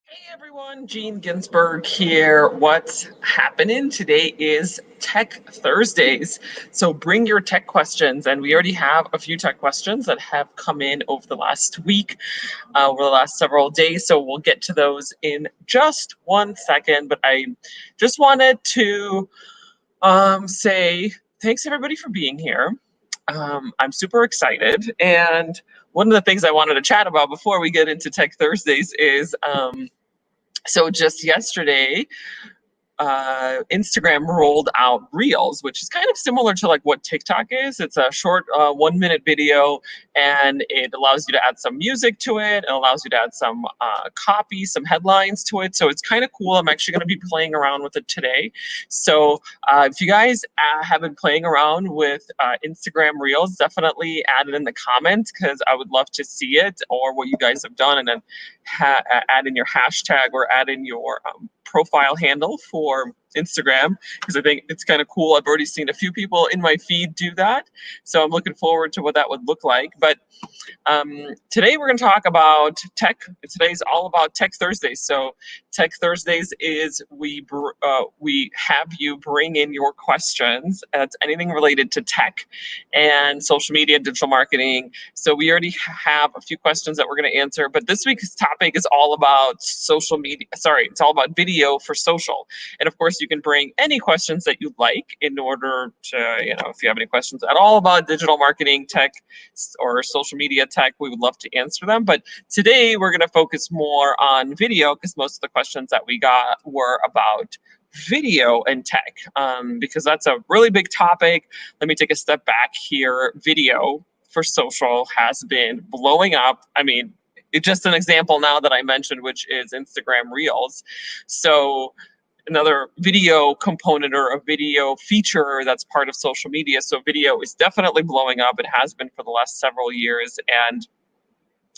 Hey everyone, Gene Ginsburg here. What's happening? Today is Tech Thursdays. So bring your tech questions, and we already have a few tech questions that have come in over the last week, over the last several days. So we'll get to those in just 1 second. But I just wanted to say thanks everybody for being here. I'm super excited. And one of the things I wanted to chat about before we get into Tech Thursdays is so just yesterday, Instagram rolled out Reels, which is kind of similar to like what TikTok is. It's a short 1 minute video, and it allows you to add some music to it. It allows you to add some copy, some headlines to it. So it's kind of cool. I'm actually going to be playing around with it today. So if you guys have been playing around with Instagram Reels, definitely add it in the comments because I would love to see it or what you guys have done, and then add in your hashtag or add in your profile handle for Instagram, because I think it's kind of cool. I've already seen a few people in my feed do that. So I'm looking forward to what that would look like. But today we're going to talk about tech. Today's all about Tech Thursdays. So Tech Thursdays is we have you bring in your questions. It's anything related to tech and social media, digital marketing. So we already have a few questions that we're going to answer. But this week's topic is all about social media. Sorry, it's all about video for social. And of course, you can bring any questions that you'd like in order to, if you have any questions at all about digital marketing, tech, or social media tech, we would love to answer them. But today we're going to focus more on video because most of the questions that we got were about video and tech, because that's a really big topic. Let me take a step back here. Video for social has been blowing up. I mean, it's just an example now that I mentioned, which is Instagram Reels. So another video component or a video feature that's part of social media. So video is definitely blowing up. It has been for the last several years, and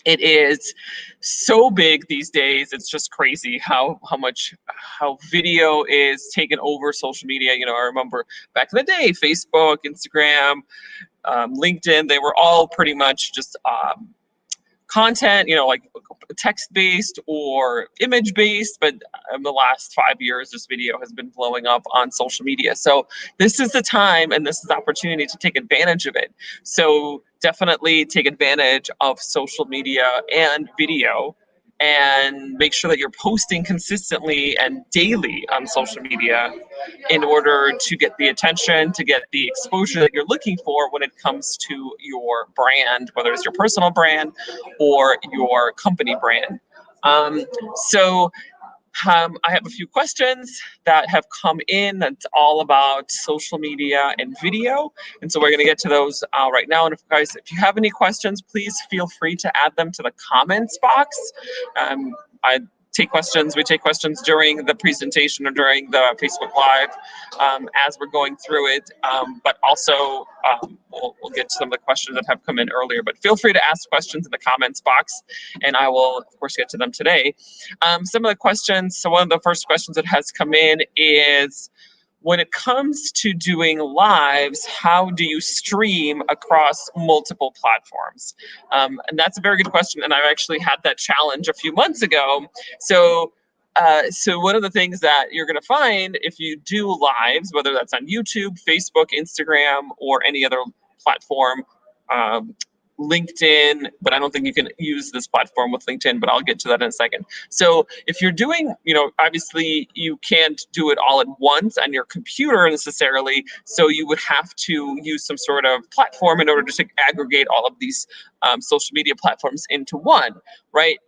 it is so big these days. It's just crazy how video is taken over social media. I remember back in the day, Facebook, Instagram, LinkedIn, they were all pretty much just content, like text-based or image-based, but in the last 5 years, this video has been blowing up on social media. So this is the time and this is the opportunity to take advantage of it. So definitely take advantage of social media and video, and make sure that you're posting consistently and daily on social media in order to get the attention, to get the exposure that you're looking for when it comes to your brand, whether it's your personal brand or your company brand. So I have a few questions that have come in that's all about social media and video. And so we're going to get to those right now. And if you have any questions, please feel free to add them to the comments box. I take questions. We take questions during the presentation or during the Facebook Live as we're going through it. But also, we'll get to some of the questions that have come in earlier. But feel free to ask questions in the comments box, and I will, of course, get to them today. Some of the questions, so one of the first questions that has come in is, when it comes to doing lives, how do you stream across multiple platforms? And that's a very good question, and I actually had that challenge a few months ago. So one of the things that you're going to find if you do lives, whether that's on YouTube, Facebook, Instagram, or any other platform, LinkedIn, but I don't think you can use this platform with LinkedIn, but I'll get to that in a second. So if you're doing, obviously you can't do it all at once on your computer necessarily. So you would have to use some sort of platform in order to aggregate all of these social media platforms into one, right?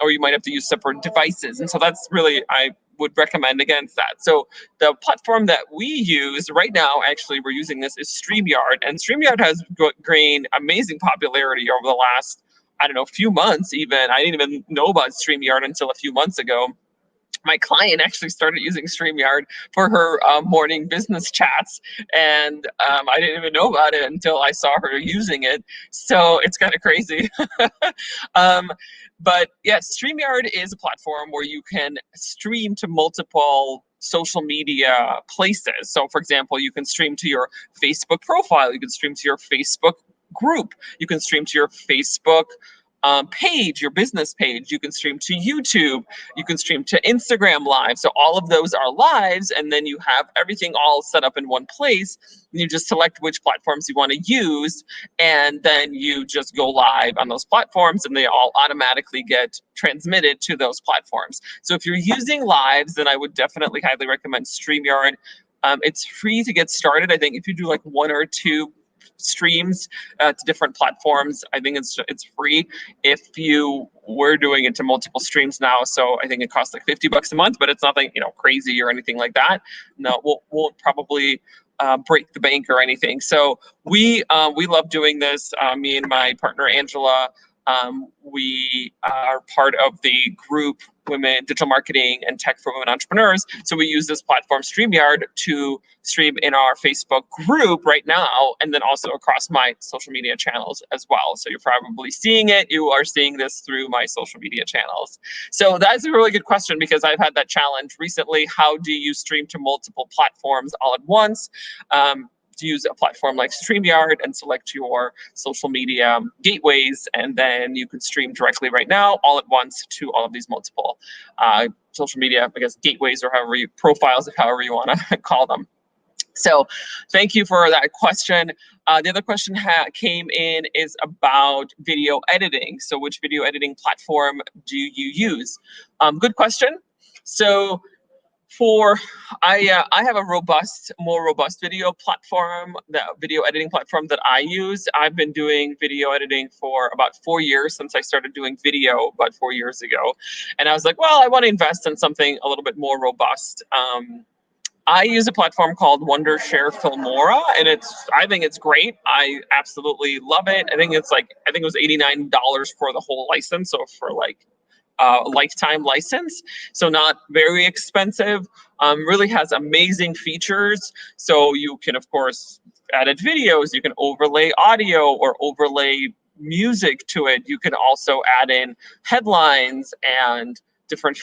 Or you might have to use separate devices. And so that's really, I would recommend against that. So the platform that we use right now, actually we're using this, is StreamYard. And StreamYard has gained amazing popularity over the last, few months even. I didn't even know about StreamYard until a few months ago. My client actually started using StreamYard for her morning business chats, and I didn't even know about it until I saw her using it. So it's kind of crazy. But yes, StreamYard is a platform where you can stream to multiple social media places. So for example, you can stream to your Facebook profile, you can stream to your Facebook group, you can stream to your Facebook page, your business page. You can stream to YouTube. You can stream to Instagram Live. So all of those are lives, and then you have everything all set up in one place. And you just select which platforms you want to use, and then you just go live on those platforms, and they all automatically get transmitted to those platforms. So if you're using lives, then I would definitely highly recommend StreamYard. It's free to get started. I think if you do like 1 or 2 streams to different platforms, I think it's free. If you were doing it to multiple streams now, so I think it costs like $50 a month, but it's nothing, crazy or anything like that. No, won't probably break the bank or anything. So we love doing this. Me and my partner Angela, we are part of the group Women Digital Marketing and Tech for Women Entrepreneurs. So we use this platform StreamYard to stream in our Facebook group right now, and then also across my social media channels as well. So you're probably seeing it. You are seeing this through my social media channels. So that's a really good question, because I've had that challenge recently. How do you stream to multiple platforms all at once? To use a platform like StreamYard and select your social media gateways, and then you can stream directly right now all at once to all of these multiple social media, I guess, gateways, or profiles, however you want to call them. So thank you for that question. The other question came in is about video editing. So which video editing platform do you use? Good question. So I have a more robust video platform, the video editing platform that I use. I've been doing video editing for about 4 years, since I started doing video about 4 years ago. And I was like, well, I want to invest in something a little bit more robust. I use a platform called Wondershare Filmora, and I think it's great. I absolutely love it. I think it was $89 for the whole license. So for like lifetime license, so not very expensive. Really has amazing features. So you can, of course, edit videos. You can overlay audio or overlay music to it. You can also add in headlines and different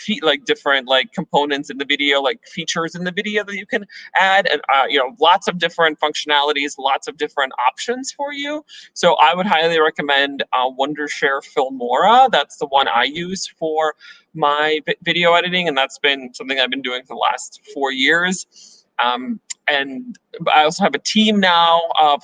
components in the video, like features in the video that you can add, and lots of different functionalities, lots of different options for you. So I would highly recommend Wondershare Filmora. That's the one I use for my video editing, and that's been something I've been doing for the last 4 years. And I also have a team now of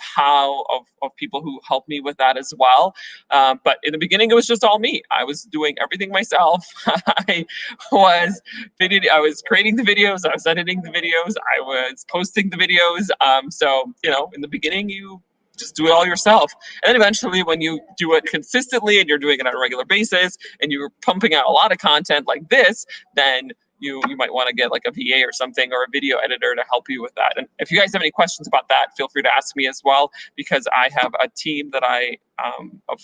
people who help me with that as well. But in the beginning, it was just all me. I was doing everything myself. I was creating the videos. I was editing the videos. I was posting the videos. So in the beginning, you just do it all yourself. And then eventually, when you do it consistently and you're doing it on a regular basis and you're pumping out a lot of content like this, then you might want to get like a VA or something, or a video editor to help you with that. And if you guys have any questions about that, feel free to ask me as well, because I have a team that of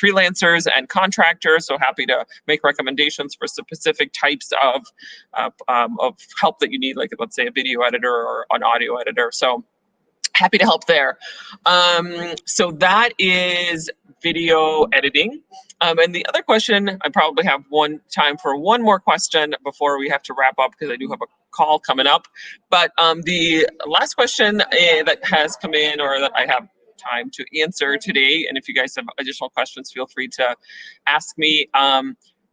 freelancers and contractors. So happy to make recommendations for specific types of help that you need, like let's say a video editor or an audio editor. So happy to help there. So that is video editing. And the other question, I probably have time for one more question before we have to wrap up, because I do have a call coming up. But the last question that has come in, or that I have time to answer today, and if you guys have additional questions, feel free to ask me,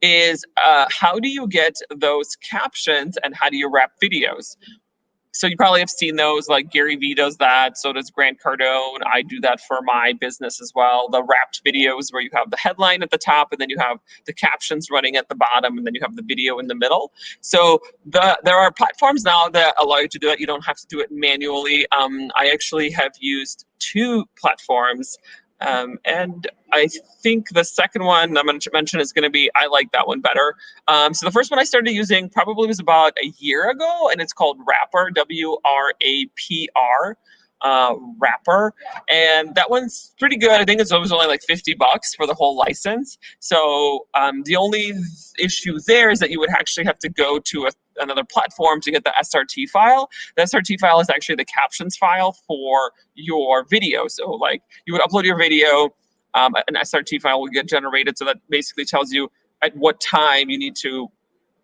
is how do you get those captions, and how do you wrap videos? So you probably have seen those, like Gary Vee does that. So does Grant Cardone. I do that for my business as well. The wrapped videos where you have the headline at the top, and then you have the captions running at the bottom, and then you have the video in the middle. So there are platforms now that allow you to do that. You don't have to do it manually. I actually have used 2 platforms. And I think the second one I'm going to mention is going to be, I like that one better. So the first one I started using probably was about a year ago, and it's called Wrapper, WRAPR, Wrapper. And that one's pretty good. I think it was only like $50 for the whole license. So the only issue there is that you would actually have to go to another platform to get the SRT file. The SRT file is actually the captions file for your video. So like you would upload your video, an SRT file will get generated. So that basically tells you at what time you need to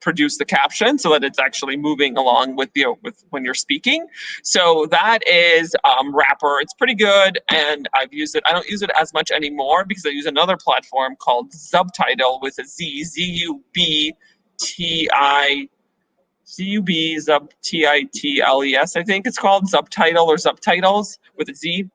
produce the caption so that it's actually moving along with with when you're speaking. So that is Wrapper. It's pretty good, and I've used it. I don't use it as much anymore because I use another platform called Subtitle with a Z, Subtitles, I think it's called Subtitle or Subtitles with a Z.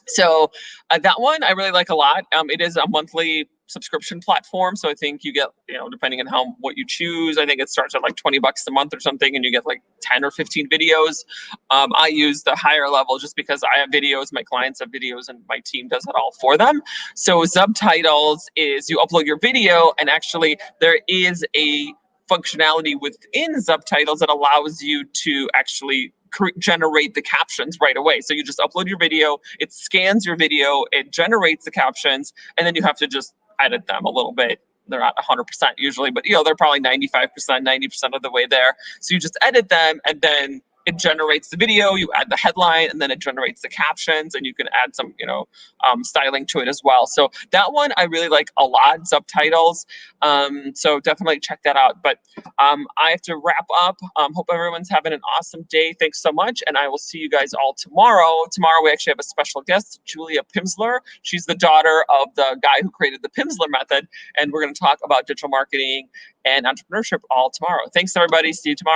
So that one I really like a lot. It is a monthly subscription platform, so I think you get, depending on what you choose, I think it starts at like $20 a month or something, and you get like 10 or 15 videos. I use the higher level just because I have videos, my clients have videos, and my team does it all for them. So Subtitles is you upload your video, and actually there is a functionality within Subtitles that allows you to actually generate the captions right away. So you just upload your video, it scans your video, it generates the captions, and then you have to just edit them a little bit. They're not 100% usually, but they're probably 95%, 90% of the way there. So you just edit them, and then it generates the video, you add the headline, and then it generates the captions, and you can add some, styling to it as well. So that one I really like a lot, Subtitles. So definitely check that out. But I have to wrap up. Hope everyone's having an awesome day. Thanks so much, and I will see you guys all tomorrow. Tomorrow we actually have a special guest, Julia Pimsler. She's the daughter of the guy who created the Pimsler method, and we're going to talk about digital marketing and entrepreneurship all tomorrow. Thanks, everybody. See you tomorrow.